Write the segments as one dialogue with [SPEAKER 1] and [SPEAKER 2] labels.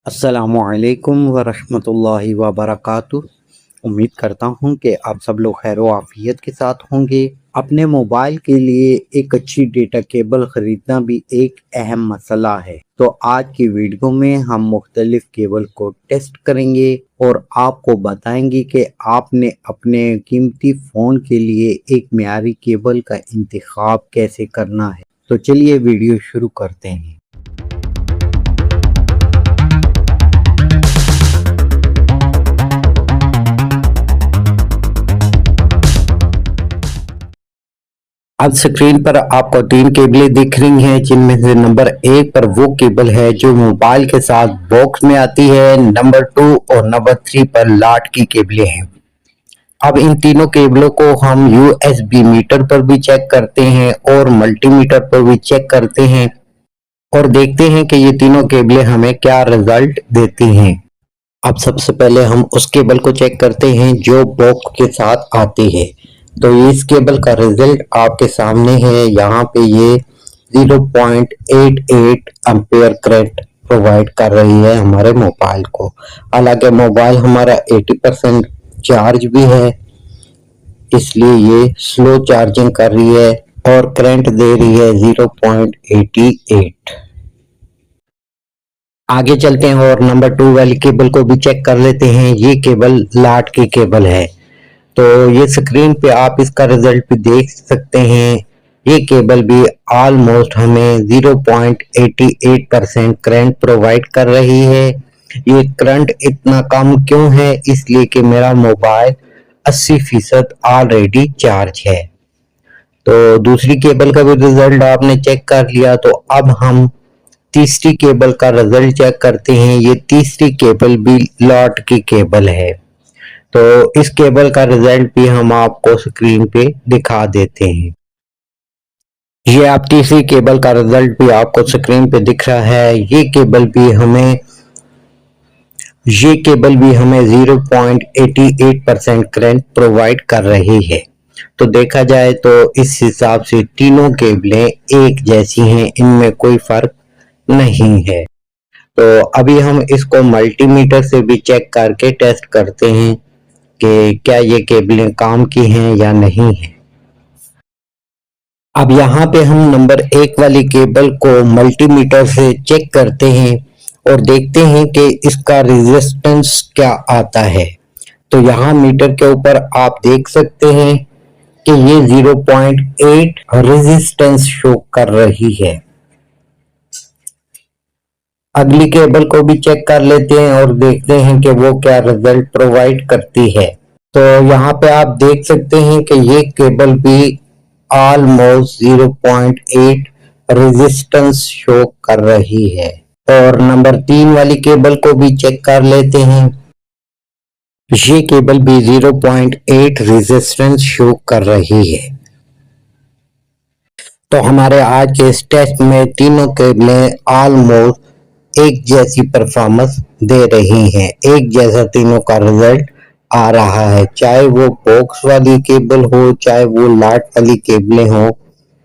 [SPEAKER 1] अस्सलामुअलैकुम वरहमतुल्लाहि वबरकातुह। उम्मीद करता हूँ कि आप सब लोग खैर व आफियत के साथ होंगे। अपने मोबाइल के लिए एक अच्छी डेटा केबल ख़रीदना भी एक अहम मसला है। तो आज की वीडियो में हम मुख्तलिफ केबल को टेस्ट करेंगे और आपको बताएंगे कि आपने अपने कीमती फ़ोन के लिए एक मियारी केबल का इंतखाब कैसे करना है। तो चलिए वीडियो शुरू करते हैं। अब स्क्रीन पर आपको तीन केबलें दिख रही हैं, जिनमें से नंबर 1 पर वो केबल है जो मोबाइल के साथ बॉक्स में आती है। नंबर 2 और नंबर 3 पर लाट की केबलें हैं। अब इन तीनों केबलों को हम यूएसबी मीटर पर भी चेक करते हैं और मल्टीमीटर पर भी चेक करते हैं और देखते हैं कि ये तीनों केबलें हमें क्या रिजल्ट देती हैं। अब सबसे पहले हम उस केबल को चेक करते हैं जो बॉक्स के साथ आती है। तो इस केबल का रिजल्ट आपके सामने है। यहाँ पे ये 0.88 एम्पेयर करंट प्रोवाइड कर रही है हमारे मोबाइल को। हालांकि मोबाइल हमारा 80% चार्ज भी है, इसलिए ये स्लो चार्जिंग कर रही है और करंट दे रही है 0.88। आगे चलते हैं और नंबर 2 वाली केबल को भी चेक कर लेते हैं। ये केबल लाट की केबल है। तो ये स्क्रीन पे आप इसका रिजल्ट भी देख सकते हैं। ये केबल भी ऑलमोस्ट हमें 0.88% करंट प्रोवाइड कर रही है। ये करंट इतना कम क्यों है? इसलिए कि मेरा मोबाइल 80% ऑलरेडी चार्ज है। तो दूसरी केबल का भी रिजल्ट आपने चेक कर लिया। तो अब हम तीसरी केबल का रिजल्ट चेक करते हैं। ये तीसरी केबल भी लाट की केबल है। तो इस केबल का रिजल्ट भी हम आपको स्क्रीन पे दिखा देते हैं। ये आप तीसरी केबल का रिजल्ट भी आपको स्क्रीन पे दिख रहा है। ये केबल भी हमें 0.88% करंट प्रोवाइड कर रही है। तो देखा जाए तो इस हिसाब से तीनों केबलें एक जैसी हैं, इनमें कोई फर्क नहीं है। तो अभी हम इसको मल्टीमीटर से भी चेक करके टेस्ट करते हैं कि क्या ये केबलें काम की हैं या नहीं है। अब यहाँ पे हम नंबर 1 वाली केबल को मल्टीमीटर से चेक करते हैं और देखते हैं कि इसका रेजिस्टेंस क्या आता है। तो यहाँ मीटर के ऊपर आप देख सकते हैं कि ये 0.8 रेजिस्टेंस शो कर रही है। अगली केबल को भी चेक कर लेते हैं और देखते हैं कि वो क्या रिजल्ट प्रोवाइड करती है। तो यहाँ पे आप देख सकते हैं कि ये केबल भी ऑलमोस्ट 0.8 रेजिस्टेंस शो कर रही है। और नंबर 3 वाली केबल को भी चेक कर लेते हैं। ये केबल भी 0.8 रेजिस्टेंस शो कर रही है। तो हमारे आज के इस टेस्ट में तीनों केबलें ऑलमोस्ट एक जैसी परफॉर्मेंस दे रही हैं। एक जैसा तीनों का रिजल्ट आ रहा है, चाहे वो बॉक्स वाली केबल हो चाहे वो लाट वाली केबलें हो,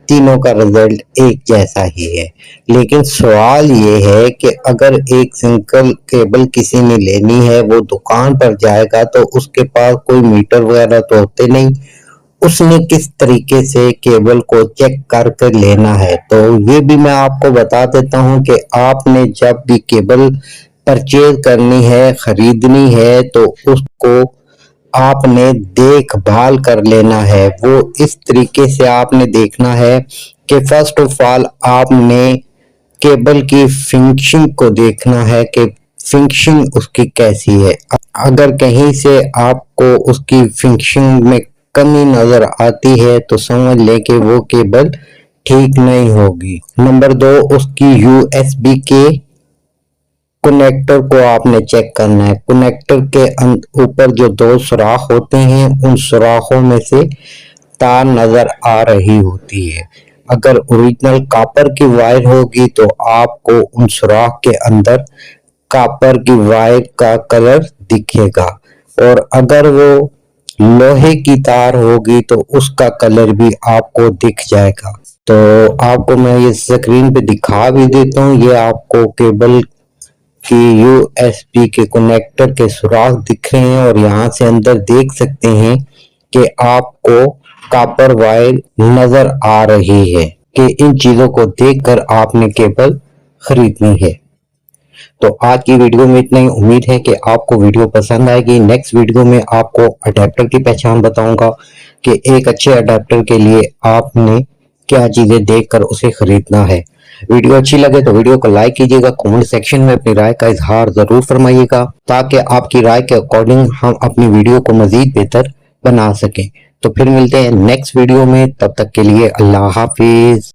[SPEAKER 1] तीनों का रिजल्ट एक जैसा ही है। लेकिन सवाल ये है कि अगर एक सिंगल केबल किसी ने लेनी है, वो दुकान पर जाएगा तो उसके पास कोई मीटर वगैरह तो होते नहीं, उसने किस तरीके से केबल को चेक करके लेना है। तो ये भी मैं आपको बता देता हूँ कि आपने जब भी केबल परचेज करनी है, खरीदनी है, तो उसको आपने देखभाल कर लेना है। वो इस तरीके से आपने देखना है कि फर्स्ट ऑफ ऑल आपने केबल की फिनिशिंग को देखना है कि फिनिशिंग उसकी कैसी है। अगर कहीं से आपको उसकी फिनिशिंग में कमी नजर आती है तो समझ लें कि वो केबल ठीक नहीं होगी। नंबर 2, उसकी यूएसबी के कनेक्टर को आपने चेक करना है। कनेक्टर के ऊपर जो 2 सुराख होते हैं, उन सुराखों में से तार नजर आ रही होती है। अगर ओरिजिनल कॉपर की वायर होगी तो आपको उन सुराख के अंदर कॉपर की वायर का कलर दिखेगा, और अगर वो लोहे की तार होगी तो उसका कलर भी आपको दिख जाएगा। तो आपको मैं ये स्क्रीन पे दिखा भी देता हूँ। ये आपको केबल कि यूएसबी के कनेक्टर के सुराख दिख रहे हैं और यहाँ से अंदर देख सकते हैं कि आपको कॉपर वायर नजर आ रही है कि इन चीजों को देखकर आपने केबल खरीदनी है। तो आज की वीडियो में इतना ही। उम्मीद है कि आपको वीडियो पसंद आएगी। नेक्स्ट वीडियो में आपको अडेप्टर की पहचान बताऊंगा कि एक अच्छे अडेप्टर के लिए आपने क्या चीजें देखकर उसे खरीदना है। वीडियो अच्छी लगे तो वीडियो को लाइक कीजिएगा। कमेंट सेक्शन में अपनी राय का इजहार जरूर फरमाइएगा ताकि आपकी राय के अकॉर्डिंग हम अपनी वीडियो को मजीद बेहतर बना सकें। तो फिर मिलते हैं नेक्स्ट वीडियो में, तब तक के लिए अल्लाह हाफिज।